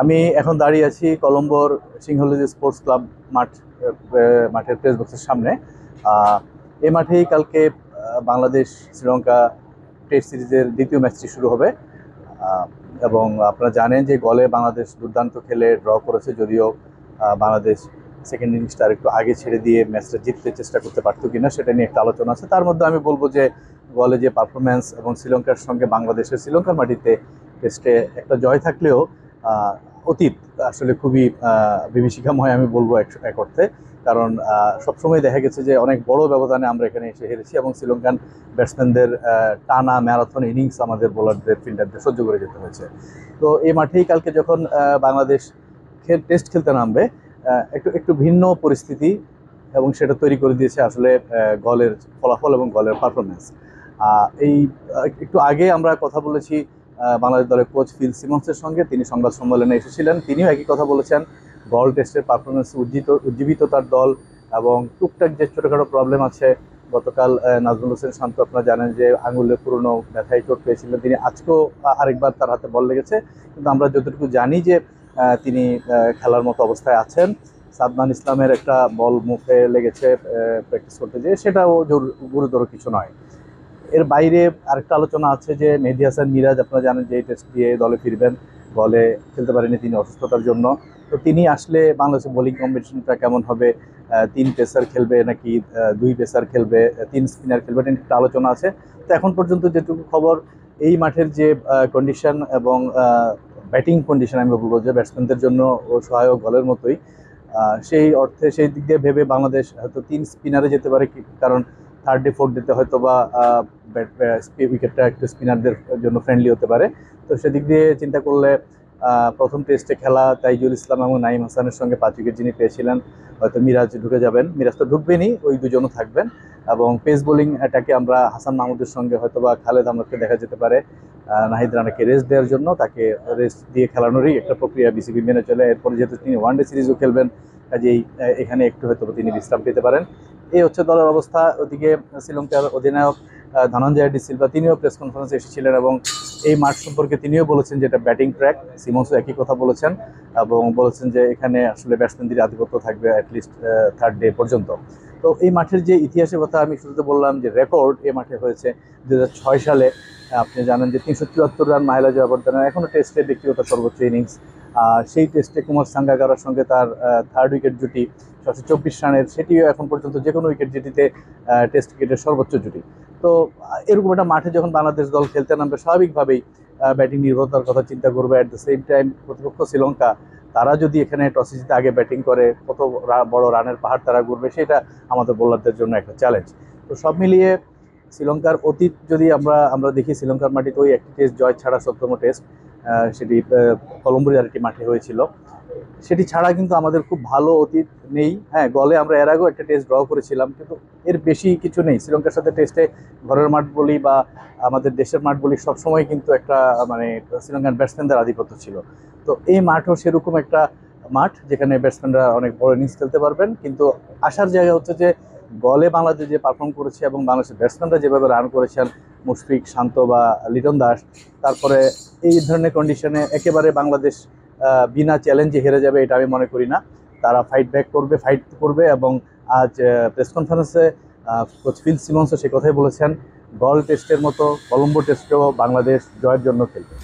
আমি এখন দাঁড়িয়ে আছি কলম্বোর সিংহলীজ স্পোর্টস ক্লাব মাঠ মাঠের প্রেস বক্সের সামনে। এই মাঠেই কালকে বাংলাদেশ শ্রীলঙ্কা টেস্ট সিরিজের দ্বিতীয় ম্যাচটি শুরু হবে। আহ, এবং আপনারা জানেন যে গলে বাংলাদেশ দুর্দান্ত খেলে ড্র করেছে, যদিও বাংলাদেশ সেকেন্ড ইনিংসটা আর একটু আগে ছেড়ে দিয়ে ম্যাচটা জিততে চেষ্টা করতে পারতো কিনা সেটা নিয়ে একটা আলোচনা আছে। তার মধ্যে আমি বলবো যে গলে যে পারফরমেন্স এবং শ্রীলঙ্কার সঙ্গে বাংলাদেশের শ্রীলঙ্কার মাটিতে টেস্টে একটা জয় থাকলেও আহ, অতীত আসলে খুবই বিভীষিকাময় আমি বলবো এক অর্থে। কারণ সবসময় দেখা গেছে যে অনেক বড় ব্যবধানে আমরা এখানে এসে হেরেছি এবং শ্রীলঙ্কান ব্যাটসম্যানদের টানা ম্যারাথন ইনিংস আমাদের বোলারদের ফিল্ডারদের সহ্য করে যেতে হয়েছে। তো এই মাঠেই কালকে যখন বাংলাদেশ টেস্ট খেলতে নামবে, একটু একটু ভিন্ন পরিস্থিতি এবং সেটা তৈরি করে দিয়েছে আসলে গলের ফলাফল এবং গলের পারফরমেন্স। এই একটু আগে আমরা কথা বলেছি বাংলাদেশ দলের কোচ ফিল সিমন্সের সঙ্গে, তিনি সংবাদ সম্মেলনে এসেছিলেন, তিনিও একই কথা বলেছেন। গল টেস্টের পারফরমেন্স উজ্জীবিত তার দল এবং টুকটাক যে ছোটোখাটো প্রবলেম আছে। গতকাল নাজমুল হোসেন শান্ত আপনারা জানেন যে আঙুলের পুরনো ব্যথায় চোট পেয়েছিলেন, তিনি আজকেও আরেকবার তার হাতে বল লেগেছে, কিন্তু আমরা যতটুকু জানি যে তিনি খেলার মতো অবস্থায় আছেন। সাদমান ইসলামের একটা বল মুখে লেগেছে প্র্যাকটিস করতে যেয়ে, সেটাও গুরুতর কিছু নয়। এর বাইরে আরেকটা আলোচনা আছে যে মেহেদী হাসান মিরাজ আপনারা জানেন যে এই টেস্ট দিয়ে দলে ফিরবেন, বলে খেলতে পারেনি তিনি অসুস্থতার জন্য। তো তিনি আসলে বাংলাদেশের বোলিং কম্বিনেশনটা কেমন হবে, তিন পেসার খেলবে নাকি দুই পেসার খেলবে, তিন স্পিনার খেলবে, এটা একটা আলোচনা আছে। তো এখন পর্যন্ত যেটুকু খবর, এই মাঠের যে কন্ডিশন এবং ব্যাটিং কন্ডিশন আমি বলবো যে ব্যাটসম্যানদের জন্য ও সহায়ক বলের মতোই, সেই অর্থে সেই দিক দিয়ে ভেবে বাংলাদেশ হয়তো তিন স্পিনারে যেতে পারে, কারণ থার্ড ডে ফোর্থ ডেতে হয়তো বা উইকেটটা একটু স্পিনারদের জন্য ফ্রেন্ডলি হতে পারে। তো সেদিক দিয়ে চিন্তা করলে প্রথম টেস্টে খেলা তাইজুল ইসলাম এবং নাইম হাসানের সঙ্গে 5 উইকেট যিনি পেয়েছিলেন, হয়তো মিরাজ ঢুকে যাবেন। মিরাজ তো ঢুকবেনই, ওই দুজনও থাকবেন। এবং পেস বোলিং অ্যাটাকে আমরা হাসান মাহমুদের সঙ্গে হয়তো বা খালেদ আহমদকে দেখা যেতে পারে নাহিদ রানাকে রেস্ট দেওয়ার জন্য, তাকে রেস্ট দিয়ে খেলানোরই একটা প্রক্রিয়া বিসিবি মেনে চলে। এরপরে যেহেতু তিনি ওয়ানডে সিরিজও খেলবেন, কাজেই এখানে একটু হয়তো তিনি বিশ্রাম পেতে পারেন। এই হচ্ছে দলের অবস্থা। ওদিকে শ্রীলঙ্কার অধিনায়ক ধনঞ্জয় ডি সিলভা তিনিও প্রেস কনফারেন্সে এসেছিলেন এবং এই মাঠ সম্পর্কে তিনিও বলেছেন যে এটা ব্যাটিং ট্র্যাক। সিমন্সও একই কথা বলেছেন এবং বলেছেন যে এখানে আসলে ব্যাটসম্যানদের আধিপত্য থাকবে অ্যাটলিস্ট থার্ড ডে পর্যন্ত। তো এই মাঠের যে ইতিহাসের কথা আমি শুরুতে বললাম যে রেকর্ড এই মাঠে হয়েছে 2006 সালে। আপনি জানেন যে 374 রান মাহিলা জয়াবর্ধনের এখনও টেস্টে ব্যক্তিগত সর্বোচ্চ ইনিংস। সেই টেস্টে কুমার সাঙ্গাকারার সঙ্গে তার থার্ড উইকেট জুটি 624 রানের, সেটিও এখন পর্যন্ত যে কোনো উইকেট জুটিতে টেস্ট ক্রিকেটের সর্বোচ্চ জুটি। তো এরকম একটা মাঠে যখন বাংলাদেশ দল খেলতে নামবে, স্বাভাবিকভাবেই ব্যাটিং নির্ভরতার কথা চিন্তা করবে। অ্যাট দ্য সেম টাইম প্রতিপক্ষ শ্রীলঙ্কা, তারা যদি এখানে টসে জিতে আগে ব্যাটিং করে কত বড় রানের পাহাড় তারা করবে, সেটা আমাদের বোলারদের জন্য একটা চ্যালেঞ্জ। তো সব মিলিয়ে শ্রীলঙ্কার অতীত যদি আমরা আমরা দেখি, শ্রীলঙ্কার মাটিতে ওই একটি টেস্ট জয় ছাড়া 17তম টেস্ট, সেটি কলম্বোর আরেকটি মাঠে হয়েছিল। সেটি ছাড়া কিন্তু আমাদের খুব ভালো অতীত নেই। হ্যাঁ, গলে আমরা এর আগেও একটা টেস্ট ড্র করেছিলাম, কিন্তু এর বেশি কিছু নেই। শ্রীলঙ্কার সাথে টেস্টে ঘরের মাঠ বলি বা আমাদের দেশের মাঠ বলি, সবসময় কিন্তু একটা মানে শ্রীলঙ্কান ব্যাটসম্যানদের আধিপত্য ছিল। তো এই মাঠও সেরকম একটা মাঠ যেখানে ব্যাটসম্যানরা অনেক বড় ইনিংস খেলতে পারবেন। কিন্তু আসার জায়গা হচ্ছে যে গলে বাংলাদেশ যে পারফর্ম করেছে এবং বাংলাদেশের ব্যাটসম্যানরা যেভাবে রান করেছেন, মুশফিক, শান্ত বা লিটন দাস, তারপরে এই ধরনের কন্ডিশনে একেবারে বাংলাদেশ বিনা চ্যালেঞ্জে হেরে যাবে এটা আমি মনে করি না। তারা ফাইট করবে এবং আজ প্রেস কনফারেন্সে কোচ ফিল সিমন্সও সে কথাই বলেছেন, গল টেস্টের মতো কলম্বো টেস্টেও বাংলাদেশ জয়ের জন্য খেলবে।